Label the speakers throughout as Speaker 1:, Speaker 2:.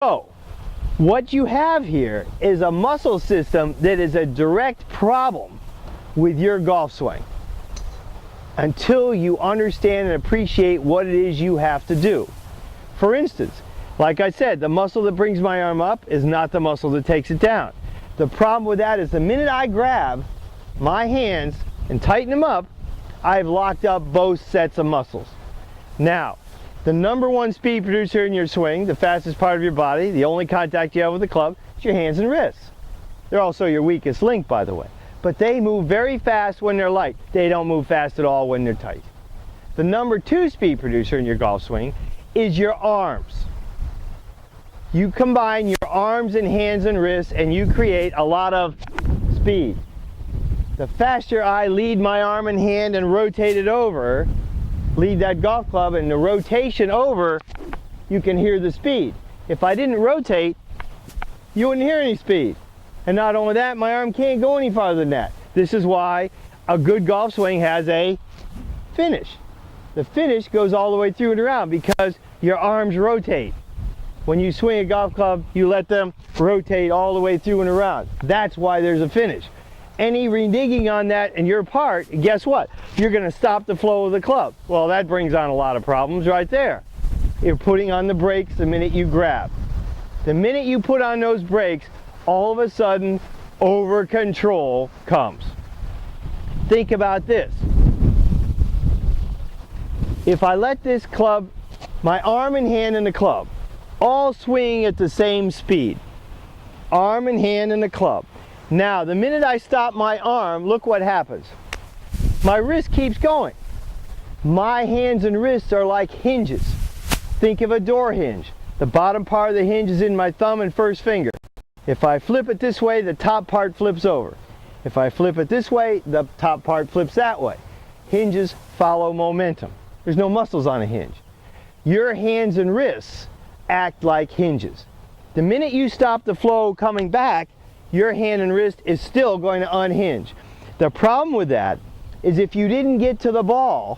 Speaker 1: So, what you have here is a muscle system that is a direct problem with your golf swing until you understand and appreciate what it is you have to do. For instance, like I said, the muscle that brings my arm up is not the muscle that takes it down. The problem with that is the minute I grab my hands and tighten them up, I've locked up both sets of muscles. Now, the number one speed producer in your swing, the fastest part of your body, the only contact you have with the club, is your hands and wrists. They're also your weakest link, by the way. But they move very fast when they're light. They don't move fast at all when they're tight. The number two speed producer in your golf swing is your arms. You combine your arms and hands and wrists and you create a lot of speed. The faster I lead my arm and hand and rotate it over, lead that golf club, and the rotation over, you can hear the speed. If I didn't rotate, you wouldn't hear any speed. And not only that, my arm can't go any farther than that. This is why a good golf swing has a finish. The finish goes all the way through and around because your arms rotate. When you swing a golf club, you let them rotate all the way through and around. That's why there's a finish. Any reneging on that in your part, guess what? You're going to stop the flow of the club. Well, that brings on a lot of problems right there. You're putting on the brakes the minute you grab. The minute you put on those brakes, all of a sudden, over control comes. Think about this. If I let this club, my arm and hand in the club, all swing at the same speed, arm and hand in the club. Now, the minute I stop my arm, look what happens. My wrist keeps going. My hands and wrists are like hinges. Think of a door hinge. The bottom part of the hinge is in my thumb and first finger. If I flip it this way, the top part flips over. If I flip it this way, the top part flips that way. Hinges follow momentum. There's no muscles on a hinge. Your hands and wrists act like hinges. The minute you stop the flow coming back, your hand and wrist is still going to unhinge. The problem with that is if you didn't get to the ball,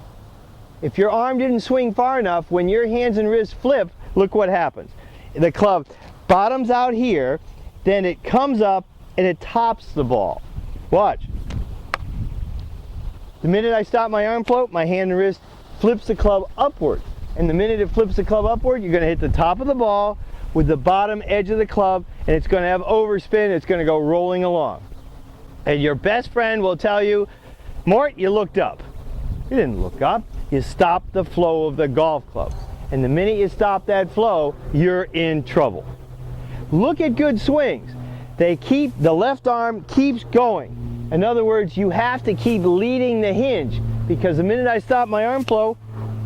Speaker 1: if your arm didn't swing far enough, when your hands and wrists flip, look what happens. The club bottoms out here, then it comes up and it tops the ball. Watch. The minute I stop my arm float, my hand and wrist flips the club upward. And the minute it flips the club upward, you're going to hit the top of the ball with the bottom edge of the club, and it's going to have overspin. It's going to go rolling along. And your best friend will tell you, Mort, you looked up. You didn't look up. You stopped the flow of the golf club. And the minute you stop that flow, you're in trouble. Look at good swings. The left arm keeps going. In other words, you have to keep leading the hinge because the minute I stop my arm flow,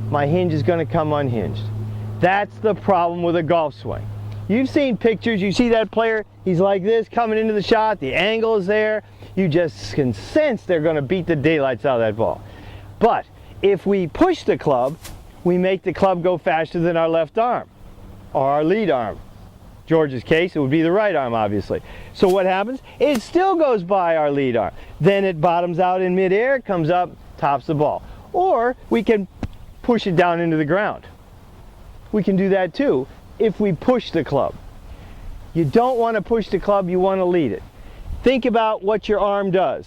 Speaker 1: my hinge is going to come unhinged. That's the problem with a golf swing. You've seen pictures, you see that player, he's like this coming into the shot, the angle is there, you just can sense they're going to beat the daylights out of that ball. But if we push the club, we make the club go faster than our left arm or our lead arm. George's case, it would be the right arm, obviously. So what happens? It still goes by our lead arm. Then it bottoms out in midair, comes up, tops the ball. Or we can push it down into the ground. We can do that too if we push the club. You don't want to push the club, you want to lead it. Think about what your arm does.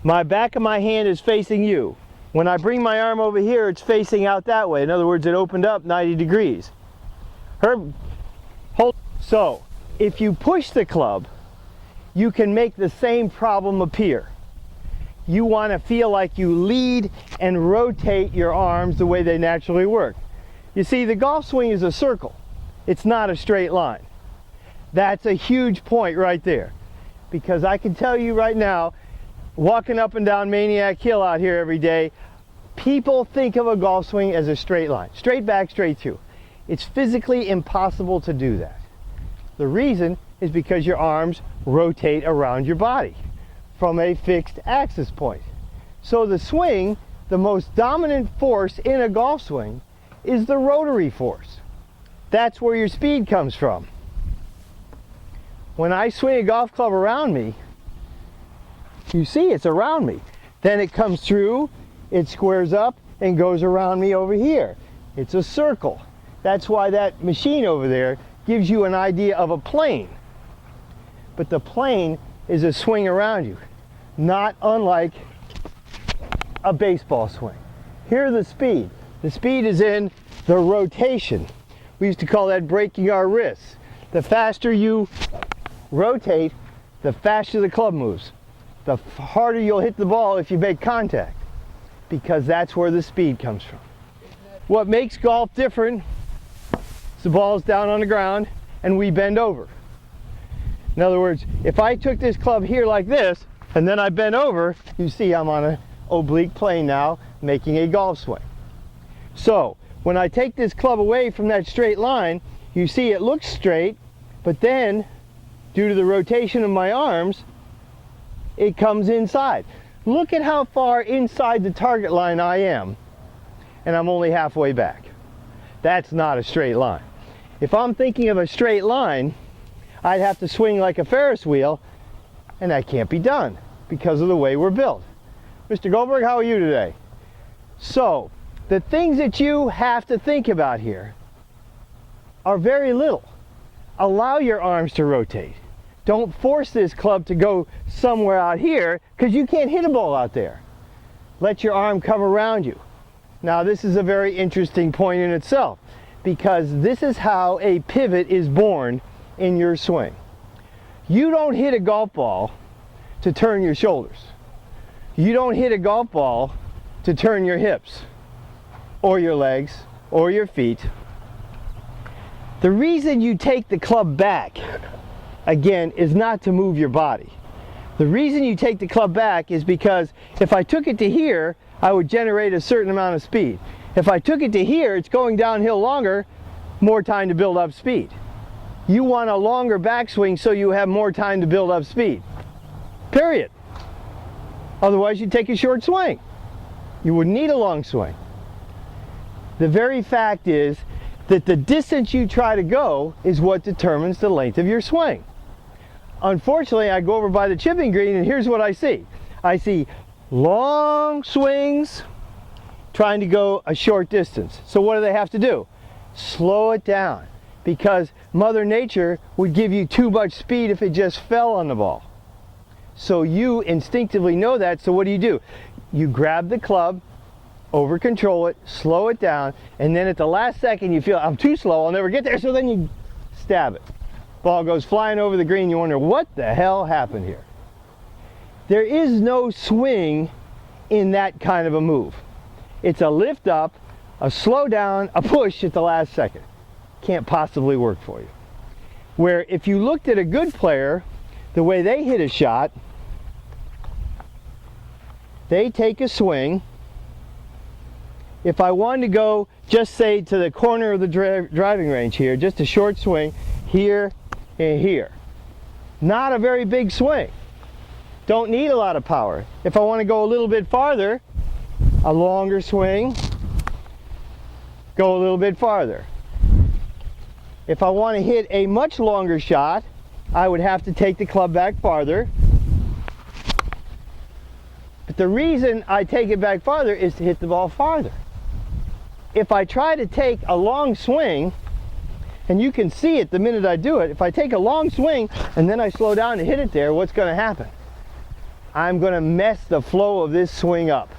Speaker 1: My back of my hand is facing you. When I bring my arm over here, it's facing out that way. In other words, it opened up 90 degrees. So, if you push the club, you can make the same problem appear. You want to feel like you lead and rotate your arms the way they naturally work. You see, the golf swing is a circle. It's not a straight line. That's a huge point right there. Because I can tell you right now, walking up and down Maniac Hill out here every day, people think of a golf swing as a straight line. Straight back, straight through. It's physically impossible to do that. The reason is because your arms rotate around your body from a fixed axis point. So the swing, the most dominant force in a golf swing, is the rotary force. That's where your speed comes from. When I swing a golf club around me, you see it's around me. Then it comes through, it squares up and goes around me over here. It's a circle. That's why that machine over there gives you an idea of a plane. But the plane is a swing around you, not unlike a baseball swing. Here's the speed. The speed is in the rotation. We used to call that breaking our wrists. The faster you rotate, the faster the club moves. The harder you'll hit the ball if you make contact, because that's where the speed comes from. What makes golf different is the ball's down on the ground and we bend over. In other words, if I took this club here like this and then I bent over, you see I'm on an oblique plane now, making a golf swing. So when I take this club away from that straight line, you see it looks straight, but then due to the rotation of my arms, it comes inside. Look at how far inside the target line I am, and I'm only halfway back. That's not a straight line. If I'm thinking of a straight line, I'd have to swing like a Ferris wheel, and that can't be done because of the way we're built. Mr. Goldberg, how are you today? So, the things that you have to think about here are very little. Allow your arms to rotate. Don't force this club to go somewhere out here because you can't hit a ball out there. Let your arm come around you. Now this is a very interesting point in itself, because this is how a pivot is born in your swing. You don't hit a golf ball to turn your shoulders. You don't hit a golf ball to turn your hips or your legs or your feet. The reason you take the club back, again, is not to move your body. The reason you take the club back is because if I took it to here, I would generate a certain amount of speed. If I took it to here, it's going downhill longer, more time to build up speed. You want a longer backswing so you have more time to build up speed. Period. Otherwise, you'd take a short swing. You wouldn't need a long swing. The very fact is that the distance you try to go is what determines the length of your swing. Unfortunately, I go over by the chipping green and here's what I see. I see long swings trying to go a short distance. So what do they have to do? Slow it down, because Mother Nature would give you too much speed if it just fell on the ball. So you instinctively know that, so what do? You grab the club, over control it, slow it down, and then at the last second you feel, I'm too slow, I'll never get there, so then you stab it. Ball goes flying over the green, you wonder what the hell happened here. There is no swing in that kind of a move. It's a lift up, a slow down, a push at the last second. Can't possibly work for you. Where if you looked at a good player, the way they hit a shot, they take a swing. If I wanted to go, just say to the corner of the driving range here, just a short swing, here and here. Not a very big swing. Don't need a lot of power. If I want to go a little bit farther, a longer swing, go a little bit farther. If I want to hit a much longer shot, I would have to take the club back farther. But the reason I take it back farther is to hit the ball farther. If I try to take a long swing, and you can see it the minute I do it, if I take a long swing and then I slow down to hit it there, what's going to happen? I'm going to mess the flow of this swing up.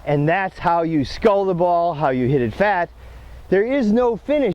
Speaker 1: And that's how you scull the ball, how you hit it fat. There is no finish.